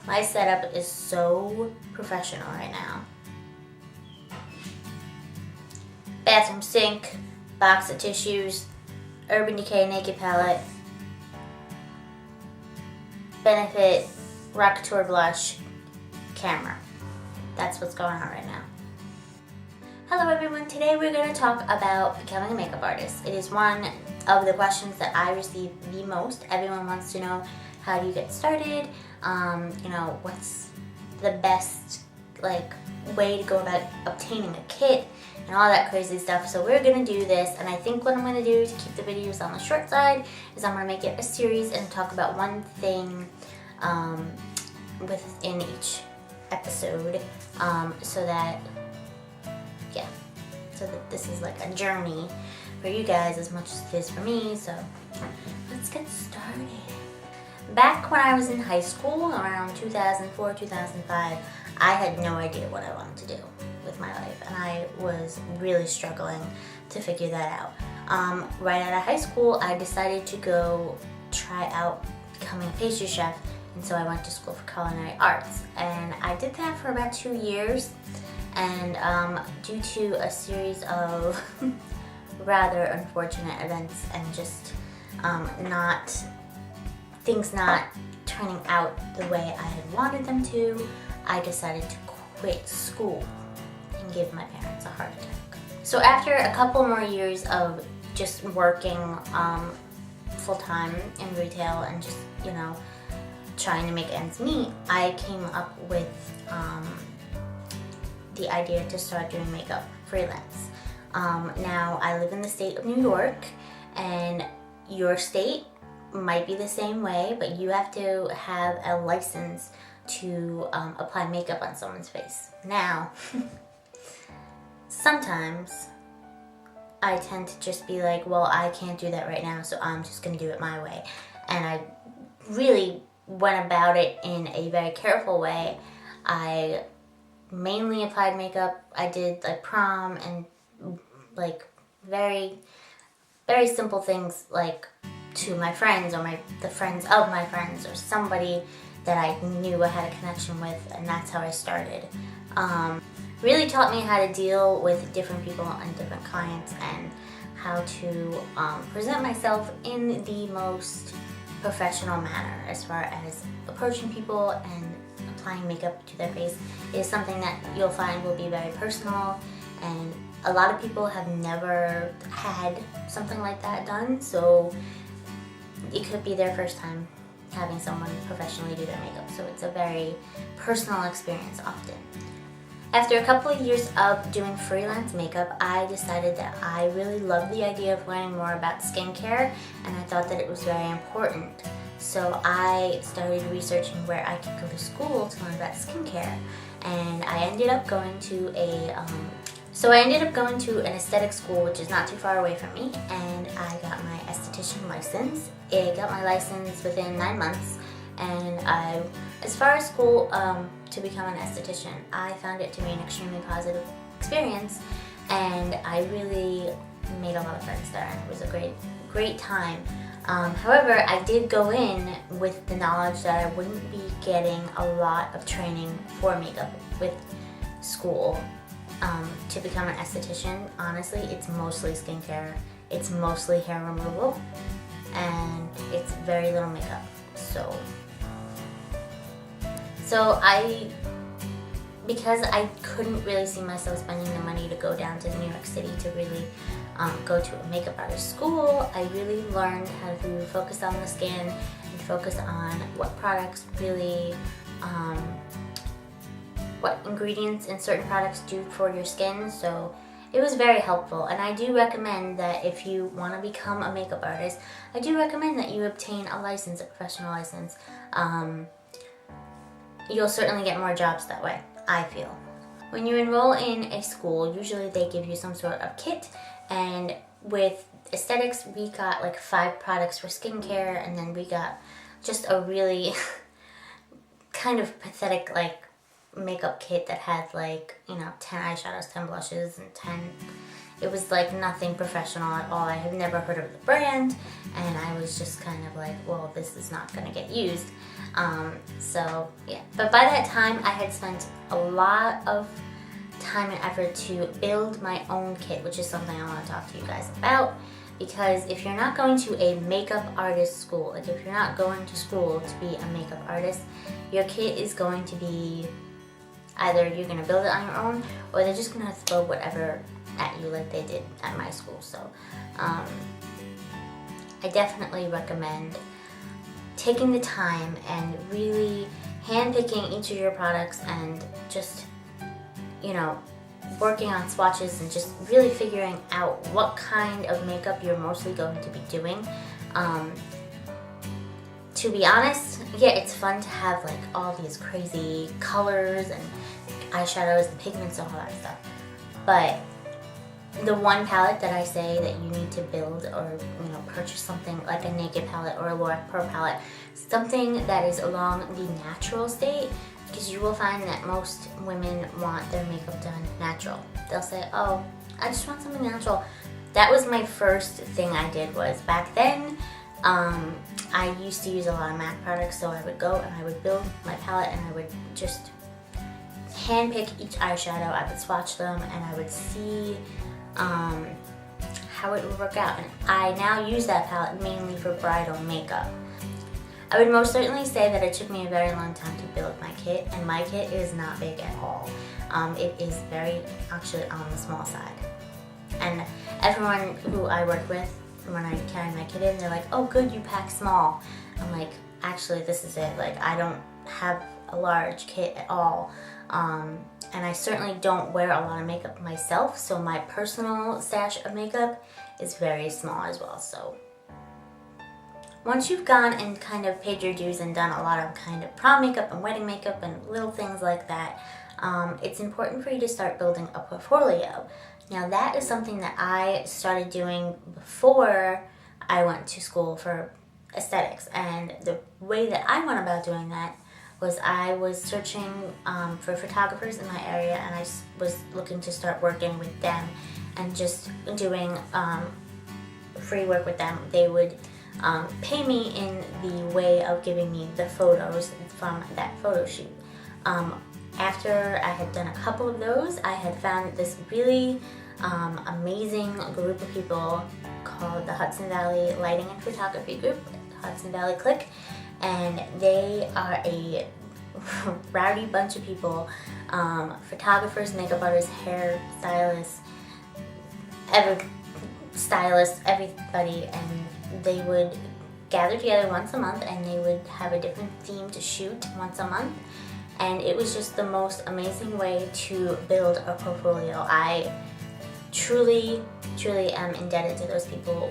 My setup is so professional right now. Bathroom sink, box of tissues, Urban Decay Naked Palette, Benefit Rock-Tour Blush, camera. That's what's going on right now. Hello everyone, today we're going to talk about becoming a makeup artist. It is one of the questions that I receive the most. Everyone wants to know, how do you get started? What's the best way to go about obtaining a kit and all that crazy stuff. So we're going to do this, and I think what I'm going to do to keep the videos on the short side is I'm going to make it a series and talk about one thing within each episode so that this is like a journey for you guys as much as it is for me. So let's get started. Back when I was in high school, around 2004, 2005, I had no idea what I wanted to do with my life, and I was really struggling to figure that out. Right out of high school, I decided to go try out becoming a pastry chef, and so I went to school for culinary arts, and I did that for about 2 years. And due to a series of rather unfortunate events and just things not turning out the way I had wanted them to, I decided to quit school and give my parents a heart attack. So after a couple more years of just working full-time in retail and just, trying to make ends meet, I came up with the idea to start doing makeup freelance. Now I live in the state of New York, and your state might be the same way, but you have to have a license to apply makeup on someone's face. Now, sometimes I tend to just be like, well, I can't do that right now, so I'm just gonna do it my way. And I really went about it in a very careful way. I mainly applied makeup. I did prom and very, very simple things to my friends or the friends of my friends or somebody that I knew I had a connection with, and that's how I started. Really taught me how to deal with different people and different clients, and how to present myself in the most professional manner as far as approaching people and applying makeup to their face. Is something that you'll find will be very personal, and a lot of people have never had something like that done, so it could be their first time having someone professionally do their makeup, so it's a very personal experience often. After a couple of years of doing freelance makeup, I decided that I really loved the idea of learning more about skincare, and I thought that it was very important. So I started researching where I could go to school to learn about skincare, and I ended up going to an aesthetic school, which is not too far away from me, and I got my esthetician license. I got my license within 9 months, and as far as school to become an esthetician, I found it to be an extremely positive experience, and I really made a lot of friends there, and it was a great time. However, I did go in with the knowledge that I wouldn't be getting a lot of training for makeup with school. To become an esthetician, honestly, it's mostly skincare, it's mostly hair removal, and it's very little makeup. Because I couldn't really see myself spending the money to go down to New York City to really go to a makeup artist school, I really learned how to focus on the skin and focus on what products really, what ingredients in certain products do for your skin. So it was very helpful, and I do recommend that if you want to become a makeup artist, I do recommend that you obtain a license, a professional license. You'll certainly get more jobs that way, I feel. When you enroll in a school, usually they give you some sort of kit, and with aesthetics, we got 5 products for skincare, and then we got just a really kind of pathetic makeup kit that had 10 eyeshadows, 10 blushes, and 10 It was like nothing professional at all. I had never heard of the brand, and I was just kind of like, well, this is not gonna get used. So yeah, but by that time I had spent a lot of time and effort to build my own kit, which is something I want to talk to you guys about. Because if you're not going to a makeup artist school, like if you're not going to school to be a makeup artist, your kit is going to be either you're going to build it on your own, or they're just going to throw whatever at you like they did at my school. So I definitely recommend taking the time and really handpicking each of your products and just, you know, working on swatches and just really figuring out what kind of makeup you're mostly going to be doing. To be honest, yeah, it's fun to have like all these crazy colors and eyeshadows and pigments and all that stuff. But the one palette that I say that you need to build or, you know, purchase something like a Naked palette or a Laurie Pro palette, something that is along the natural state, because you will find that most women want their makeup done natural. They'll say, oh, I just want something natural. That was my first thing I did. Was back then, I used to use a lot of MAC products, so I would go and I would build my palette and I would just hand pick each eyeshadow. I would swatch them and I would see how it would work out. And I now use that palette mainly for bridal makeup. I would most certainly say that it took me a very long time to build my kit, and my kit is not big at all. It is very, actually, on the small side. And everyone who I work with, when I carry my kit in, they're like, oh good, you pack small. I'm like, actually this is it. Like, I don't have a large kit at all. And I certainly don't wear a lot of makeup myself, so my personal stash of makeup is very small as well. So once you've gone and kind of paid your dues and done a lot of kind of prom makeup and wedding makeup and little things like that, it's important for you to start building a portfolio. Now that is something that I started doing before I went to school for aesthetics, and the way that I went about doing that was I was searching for photographers in my area, and I was looking to start working with them and just doing free work with them. They would pay me in the way of giving me the photos from that photo shoot. After I had done a couple of those, I had found this really amazing group of people called the Hudson Valley Lighting and Photography Group, Hudson Valley Click, and they are a rowdy bunch of people, photographers, makeup artists, hair stylists, everybody, and they would gather together once a month and they would have a different theme to shoot once a month, and it was just the most amazing way to build a portfolio. I truly am indebted to those people,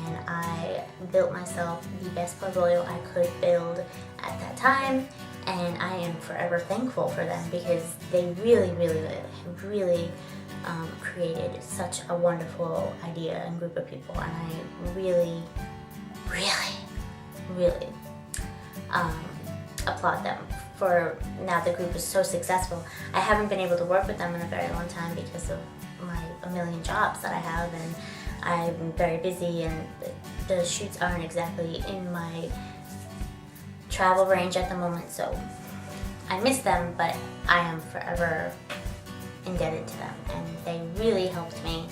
and I built myself the best portfolio I could build at that time, and I am forever thankful for them because they really created such a wonderful idea and group of people, and I really applaud them for now the group is so successful. I haven't been able to work with them in a very long time because of a million jobs that I have, and I'm very busy, and the shoots aren't exactly in my travel range at the moment, so I miss them, but I am forever indebted to them, and they really helped me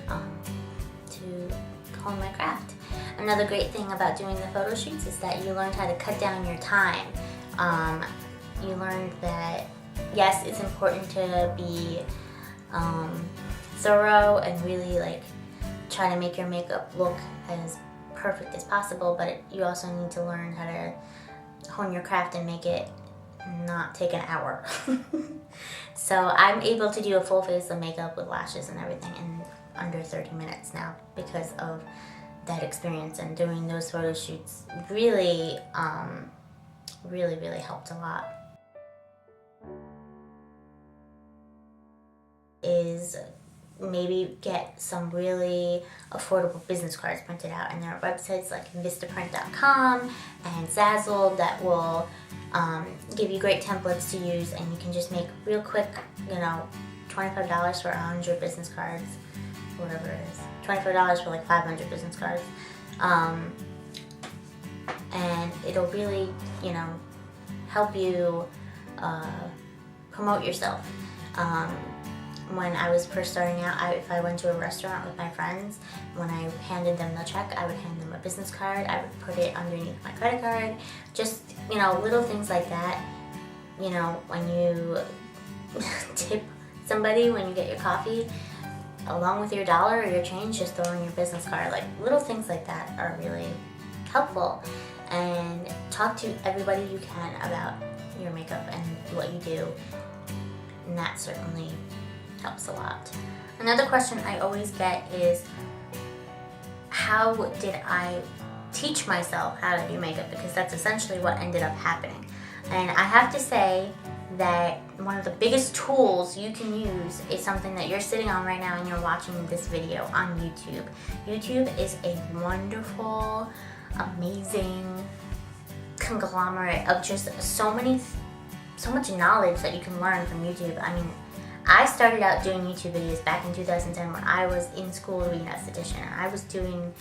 to hone my craft. Another great thing about doing the photo shoots is that you learned how to cut down your time. You learned that, yes, it's important to be thorough and really like try to make your makeup look as perfect as possible, but you also need to learn how to hone your craft and make it not take an hour. So I'm able to do a full face of makeup with lashes and everything in under 30 minutes now because of that experience, and doing those photo shoots really helped a lot. Is maybe get some really affordable business cards printed out, and there are websites like Vistaprint.com and Zazzle that will give you great templates to use, and you can just make real quick, $25 for 100 business cards whatever it is, $24 for like 500 business cards. And it'll really, you know, help you promote yourself. When I was first starting out, if I went to a restaurant with my friends, when I handed them the check, I would hand them a business card. I would put it underneath my credit card. Just, you know, little things like that. You know, when you tip somebody when you get your coffee, along with your dollar or your change, just throw in your business card. Like, little things like that are really helpful. And talk to everybody you can about your makeup and what you do. And that certainly helps a lot. Another question I always get is, how did I teach myself how to do makeup? Because that's essentially what ended up happening. And I have to say that one of the biggest tools you can use is something that you're sitting on right now and you're watching this video on YouTube. YouTube is a wonderful, amazing conglomerate of just so much knowledge that you can learn from YouTube. I mean, I started out doing YouTube videos back in 2010 when I was in school to be an esthetician, and I was doing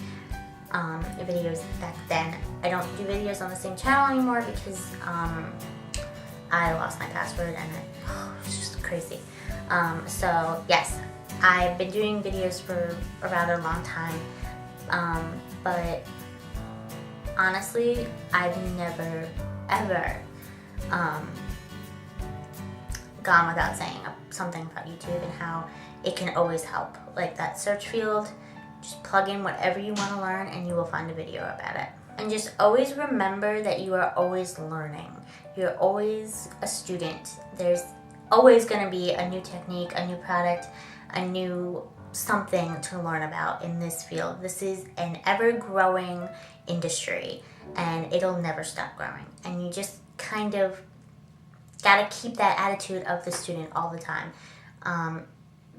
videos back then. I don't do videos on the same channel anymore because I lost my password and it's just crazy. So yes, I've been doing videos for a rather long time, but honestly, I've never ever gone without saying something about YouTube and how it can always help. Like that search field, just plug in whatever you want to learn and you will find a video about it. And just always remember that you are always learning. You're always a student. There's always going to be a new technique, a new product, a new something to learn about in this field. This is an ever-growing industry and it'll never stop growing. And you just kind of gotta keep that attitude of the student all the time,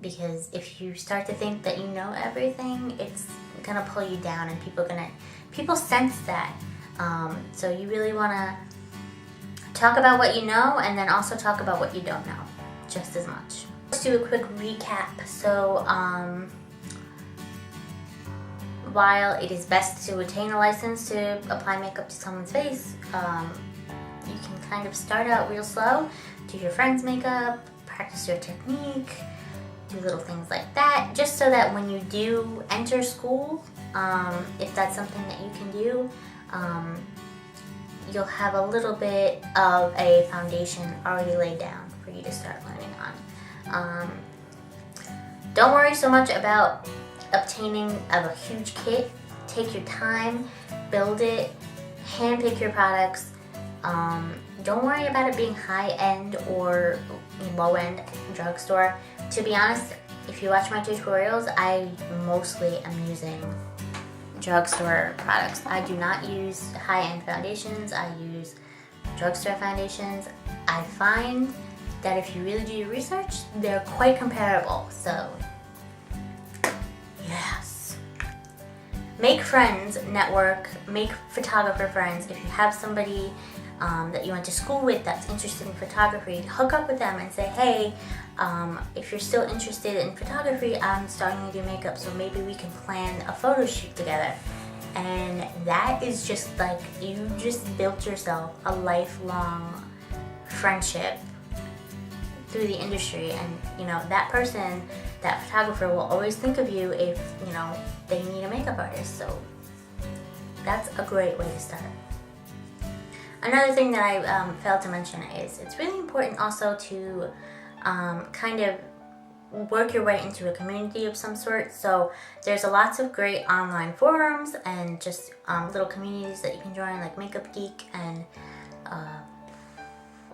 because if you start to think that you know everything, it's gonna pull you down, and people sense that. So you really wanna talk about what you know, and then also talk about what you don't know, just as much. Let's do a quick recap. So, while it is best to attain a license to apply makeup to someone's face, you can kind of start out real slow, do your friend's makeup, practice your technique, do little things like that, just so that when you do enter school, if that's something that you can do, you'll have a little bit of a foundation already laid down for you to start learning on. Don't worry so much about obtaining a huge kit. Take your time, build it, handpick your products. Don't worry about it being high-end or low-end drugstore. To be honest, if you watch my tutorials, I mostly am using drugstore products. I do not use high-end foundations. I use drugstore foundations. I find that if you really do your research, they're quite comparable. So, yes. Make friends, network, make photographer friends. If you have somebody that you went to school with that's interested in photography, hook up with them and say, hey, if you're still interested in photography, I'm starting to do makeup, so maybe we can plan a photo shoot together. And that is just like, you just built yourself a lifelong friendship through the industry. And you know, that person, that photographer will always think of you if, you know, they need a makeup artist. So that's a great way to start. Another thing that I failed to mention is it's really important also to kind of work your way into a community of some sort. So there's lots of great online forums and just little communities that you can join, like Makeup Geek, and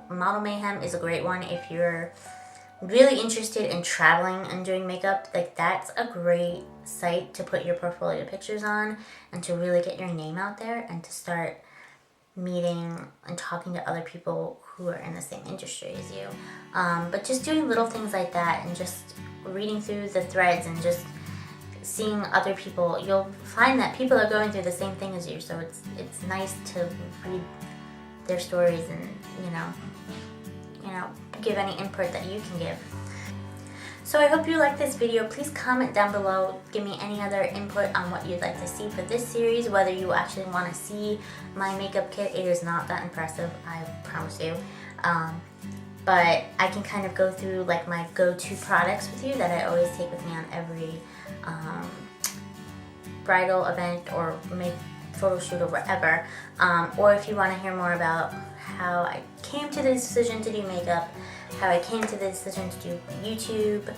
Model Mayhem is a great one if you're really interested in traveling and doing makeup. Like, that's a great site to put your portfolio pictures on and to really get your name out there and to start meeting and talking to other people who are in the same industry as you. But just doing little things like that and just reading through the threads and just seeing other people, you'll find that people are going through the same thing as you. So it's nice to read their stories and you know give any input that you can give. So I hope you like this video. Please comment down below. Give me any other input on what you'd like to see for this series, whether you actually want to see my makeup kit. It is not that impressive, I promise you. But I can kind of go through like my go-to products with you that I always take with me on every bridal event or make photo shoot or whatever. Or if you want to hear more about how I came to the decision to do makeup, how I came to the decision to do YouTube,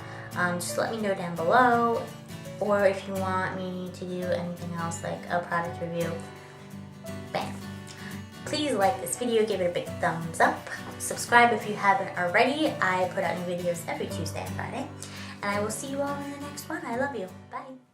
just let me know down below. Or if you want me to do anything else like a product review, bam. Please like this video, give it a big thumbs up, subscribe if you haven't already. I put out new videos every Tuesday and Friday, and I will see you all in the next one. I love you. Bye.